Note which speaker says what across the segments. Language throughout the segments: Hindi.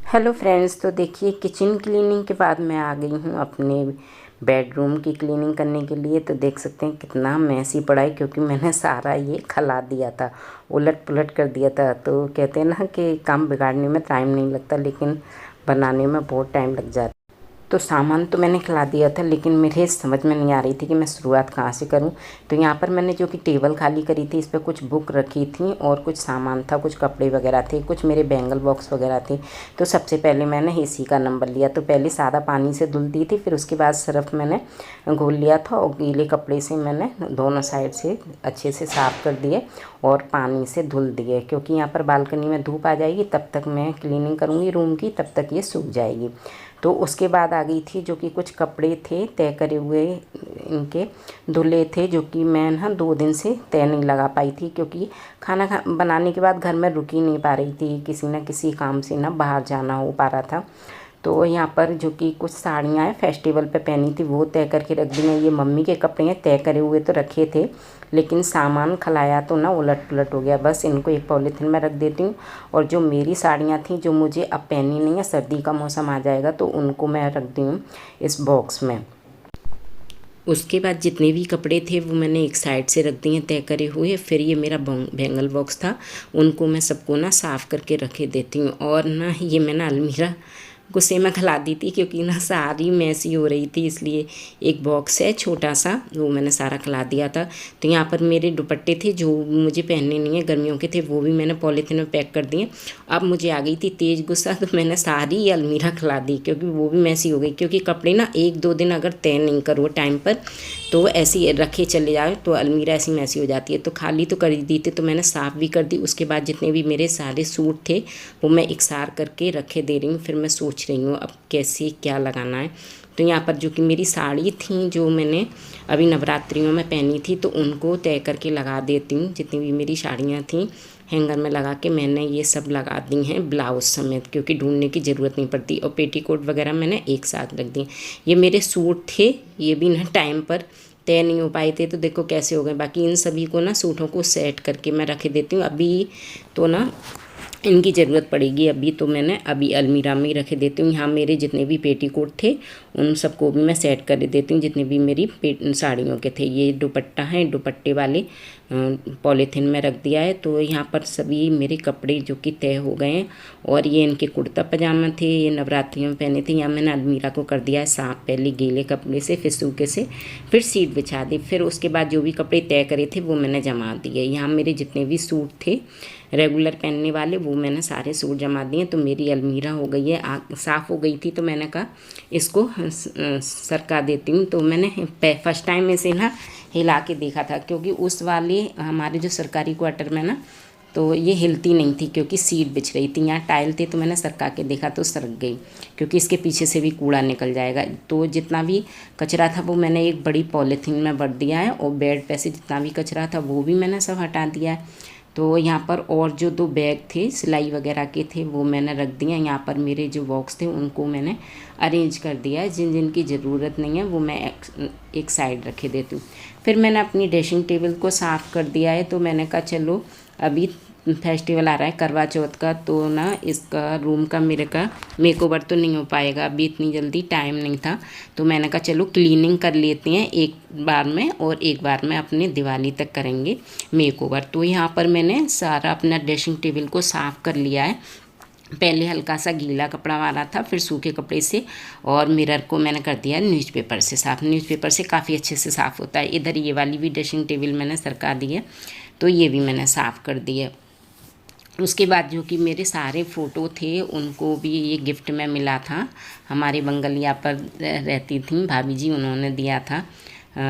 Speaker 1: हेलो फ्रेंड्स, तो देखिए किचन क्लीनिंग के बाद मैं आ गई हूँ अपने बेडरूम की क्लीनिंग करने के लिए। तो देख सकते हैं कितना मैसी पड़ा है, क्योंकि मैंने सारा ये खिला दिया था, उलट पुलट कर दिया था। तो कहते हैं ना कि काम बिगाड़ने में टाइम नहीं लगता, लेकिन बनाने में बहुत टाइम लग जाता है। तो सामान तो मैंने खिला दिया था, लेकिन मेरे समझ में नहीं आ रही थी कि मैं शुरुआत कहाँ से करूँ। तो यहाँ पर मैंने जो कि टेबल खाली करी थी, इस पर कुछ बुक रखी थी और कुछ सामान था, कुछ कपड़े वगैरह थे, कुछ मेरे बैंगल बॉक्स वगैरह थे। तो सबसे पहले मैंने इसी का नंबर लिया। तो पहले सादा पानी से धुल दी थी, फिर उसके बाद सर्फ मैंने घोल लिया था और गीले कपड़े से मैंने दोनों साइड से अच्छे से साफ़ कर दिए और पानी से धुल दिए, क्योंकि यहाँ पर बालकनी में धूप आ जाएगी, तब तक मैं क्लीनिंग करूँगी रूम की, तब तक ये सूख जाएगी। तो उसके बाद आ गई थी जो कि कुछ कपड़े थे तय करे हुए, इनके धुले थे, जो कि मैं ना 2 दिन से तय नहीं लगा पाई थी, क्योंकि खाना बनाने के बाद घर में रुक ही नहीं पा रही थी, किसी न किसी काम से ना बाहर जाना हो पा रहा था। तो यहाँ पर जो कि कुछ साड़ियाँ हैं फेस्टिवल पे पहनी थी, वो तय करके रख दी हैं। ये मम्मी के कपड़े हैं, तय करे हुए तो रखे थे, लेकिन सामान खलाया तो ना उलट पुलट हो गया। बस इनको एक पॉलीथिन में रख देती हूँ। और जो मेरी साड़ियाँ थी, जो मुझे अब पहननी नहीं है, सर्दी का मौसम आ जाएगा तो उनको मैं रख दी हूँ इस बॉक्स में। उसके बाद जितने भी कपड़े थे वो मैंने एक साइड से रख दिए तय करे हुए। फिर ये मेरा बैंगल बॉक्स था, उनको मैं सबको ना साफ़ करके रखे देती हूँ। और ना ये मैं ना अलमीरा गुस्से में खिला दी थी, क्योंकि ना सारी मैसी हो रही थी, इसलिए एक बॉक्स है छोटा सा, वो मैंने सारा खिला दिया था। तो यहाँ पर मेरे दुपट्टे थे जो मुझे पहनने नहीं है, गर्मियों के थे, वो भी मैंने पॉलीथिन में पैक कर दिए। अब मुझे आ गई थी तेज़ गुस्सा, तो मैंने सारी अलमीरा खिला दी, क्योंकि वो भी मैसी हो गई। क्योंकि कपड़े ना 1-2 दिन अगर तय नहीं करो टाइम पर, तो ऐसे रखे चले जाओ तो अलमीरा ऐसी मैसी हो जाती है। तो खाली तो कर दी थी, तो मैंने साफ़ भी कर दी। उसके बाद जितने भी मेरे सारे सूट थे वो मैं इकसार करके रखे दे रही हूँ। फिर मैं सोच रही हूँ अब कैसे क्या लगाना है। तो यहाँ पर जो कि मेरी साड़ी थी, जो मैंने अभी नवरात्रियों में पहनी थी, तो उनको तय करके लगा देती हूँ। जितनी भी मेरी साड़ियाँ थी हैंगर में लगा के मैंने ये सब लगा दी हैं ब्लाउज समेत, क्योंकि ढूंढने की ज़रूरत नहीं पड़ती। और पेटीकोट वगैरह मैंने एक साथ रख दी। ये मेरे सूट थे, ये भी ना टाइम पर तय नहीं हो पाए थे, तो देखो कैसे हो गए। बाकी इन सभी को ना सूटों को सेट करके मैं रख देती हूँ। अभी तो ना इनकी ज़रूरत पड़ेगी, अभी तो मैंने अभी अलमीरा में ही रखे देती हूँ। यहाँ मेरे जितने भी पेटीकोट थे उन सबको भी मैं सेट कर देती हूँ, जितने भी मेरी साड़ियों के थे। ये दुपट्टा है, दुपट्टे वाले पॉलीथिन में रख दिया है। तो यहाँ पर सभी मेरे कपड़े जो कि तय हो गए हैं। और ये इनके कुर्ता पजामा थे, ये नवरात्रियों में पहने थे। यहाँ मैंने अलमीरा को कर दिया है साफ, पहले गीले कपड़े से, फिर सूखे से, फिर सीट बिछा दी। फिर उसके बाद जो भी कपड़े तय करे थे वो मैंने जमा दिए। यहाँ मेरे जितने भी सूट थे रेगुलर पहनने वाले, वो मैंने सारे सूट जमा दिए। तो मेरी अलमीरा हो गई है साफ़ हो गई थी, तो मैंने कहा इसको सरका देती हूँ। तो मैंने फर्स्ट टाइम इसे ना हिला के देखा था, क्योंकि उस वाले हमारे जो सरकारी क्वार्टर में ना, तो ये हिलती नहीं थी, क्योंकि सीट बिछ रही थी। यहाँ टाइल थे, तो मैंने सरका के देखा तो सरक गई, क्योंकि इसके पीछे से भी कूड़ा निकल जाएगा। तो जितना भी कचरा था वो मैंने एक बड़ी पॉलीथीन में भर दिया है, और बेड पे से जितना भी कचरा था वो भी मैंने सब हटा दिया है। तो यहाँ पर और जो 2 बैग थे सिलाई वगैरह के थे वो मैंने रख दिए। यहाँ पर मेरे जो बॉक्स थे उनको मैंने अरेंज कर दिया है, जिन जिन की ज़रूरत नहीं है वो मैं एक साइड रखे देती हूँ। फिर मैंने अपनी ड्रेसिंग टेबल को साफ़ कर दिया है। तो मैंने कहा चलो अभी फेस्टिवल आ रहा है करवा चौथ का, तो ना इसका रूम का मेरे का मेकओवर तो नहीं हो पाएगा, अभी इतनी जल्दी टाइम नहीं था। तो मैंने कहा चलो क्लीनिंग कर लेते हैं एक बार में, और एक बार में अपने दिवाली तक करेंगे मेकओवर। तो यहाँ पर मैंने सारा अपना ड्रेसिंग टेबल को साफ़ कर लिया है। पहले हल्का सा गीला कपड़ा मारा था, फिर सूखे कपड़े से, और मिरर को मैंने कर दिया न्यूज़पेपर से साफ़। न्यूज़पेपर से काफ़ी अच्छे से साफ़ होता है। इधर ये वाली भी ड्रेसिंग टेबल मैंने सरका दी है, तो ये भी मैंने साफ़ कर दी है। उसके बाद जो कि मेरे सारे फ़ोटो थे उनको भी ये गिफ्ट में मिला था। हमारी बंगलिया पर रहती थी भाभी जी, उन्होंने दिया था,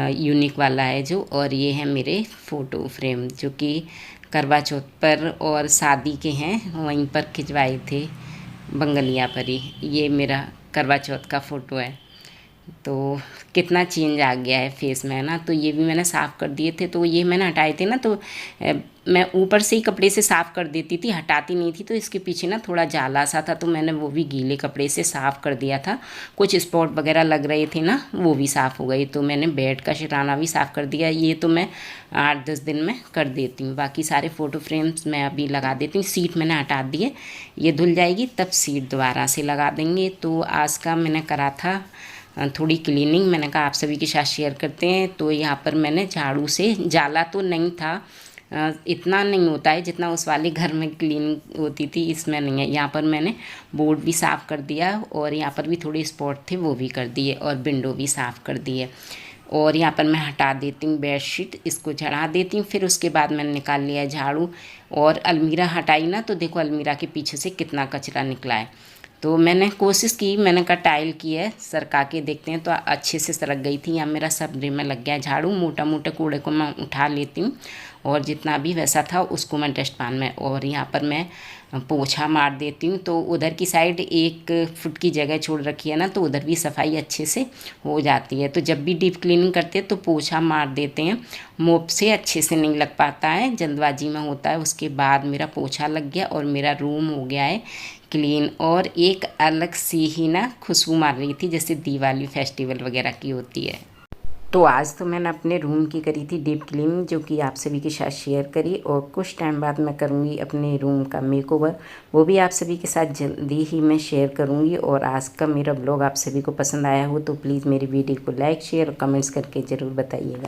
Speaker 1: यूनिक वाला है जो। और ये है मेरे फ़ोटो फ्रेम, जो कि करवा चौथ पर और शादी के हैं, वहीं पर खिंचवाए थे बंगलिया पर ही। ये मेरा करवा चौथ का फ़ोटो है। तो कितना चेंज आ गया है फेस में, है ना। तो ये भी मैंने साफ़ कर दिए थे, तो ये मैंने हटाए थे ना, तो मैं ऊपर से ही कपड़े से साफ़ कर देती थी, हटाती नहीं थी। तो इसके पीछे ना थोड़ा जाला सा था, तो मैंने वो भी गीले कपड़े से साफ़ कर दिया था। कुछ स्पॉट वगैरह लग रहे थे ना, वो भी साफ़ हो गई। तो मैंने बेड का सिरहाना भी साफ़ कर दिया। ये तो मैं 8-10 दिन में कर देती हूँ। बाकी सारे फ़ोटो फ्रेम्स मैं अभी लगा देती हूँ। सीट मैंने हटा दी है, ये धुल जाएगी तब सीट दोबारा से लगा देंगे। तो आज का मैंने करा था थोड़ी क्लीनिंग, मैंने कहा आप सभी के साथ शेयर करते हैं। तो यहाँ पर मैंने झाड़ू से, जाला तो नहीं था, इतना नहीं होता है जितना उस वाले घर में क्लीन होती थी, इसमें नहीं है। यहाँ पर मैंने बोर्ड भी साफ़ कर दिया और यहाँ पर भी थोड़े स्पॉट थे वो भी कर दिए और विंडो भी साफ़ कर दिए। और यहाँ पर मैं हटा देती हूँ बेडशीट, इसको झड़ा देती हूँ। फिर उसके बाद मैंने निकाल लिया झाड़ू और अलमीरा हटाई ना, तो देखो अलमीरा के पीछे से कितना कचरा निकला है। तो मैंने कोशिश की, मैंने कहा टाइल की है, सरका के देखते हैं। तो अच्छे से सरक गई थी। यहाँ मेरा सबरे में लग गया झाड़ू। मोटा मोटे कूड़े को मैं उठा लेती हूँ और जितना भी वैसा था उसको मैं डस्टबिन में, और यहाँ पर मैं पोछा मार देती हूँ। तो उधर की साइड 1 फुट की जगह छोड़ रखी है ना, तो उधर भी सफाई अच्छे से हो जाती है। तो जब भी डीप क्लीनिंग करते हैं तो पोछा मार देते हैं। मोप से अच्छे से नहीं लग पाता है, जल्दबाजी में होता है। उसके बाद मेरा पोछा लग गया और मेरा रूम हो गया है क्लीन। और एक अलग सी ही ना खुशबू मार रही थी, जैसे दिवाली फेस्टिवल वगैरह की होती है। तो आज तो मैंने अपने रूम की करी थी डीप क्लीनिंग, जो कि आप सभी के साथ शेयर करी। और कुछ टाइम बाद मैं करूँगी अपने रूम का मेकओवर, वो भी आप सभी के साथ जल्दी ही मैं शेयर करूँगी। और आज का मेरा ब्लॉग आप सभी को पसंद आया हो तो प्लीज़ मेरी वीडियो को लाइक, शेयर और कमेंट्स करके ज़रूर बताइएगा।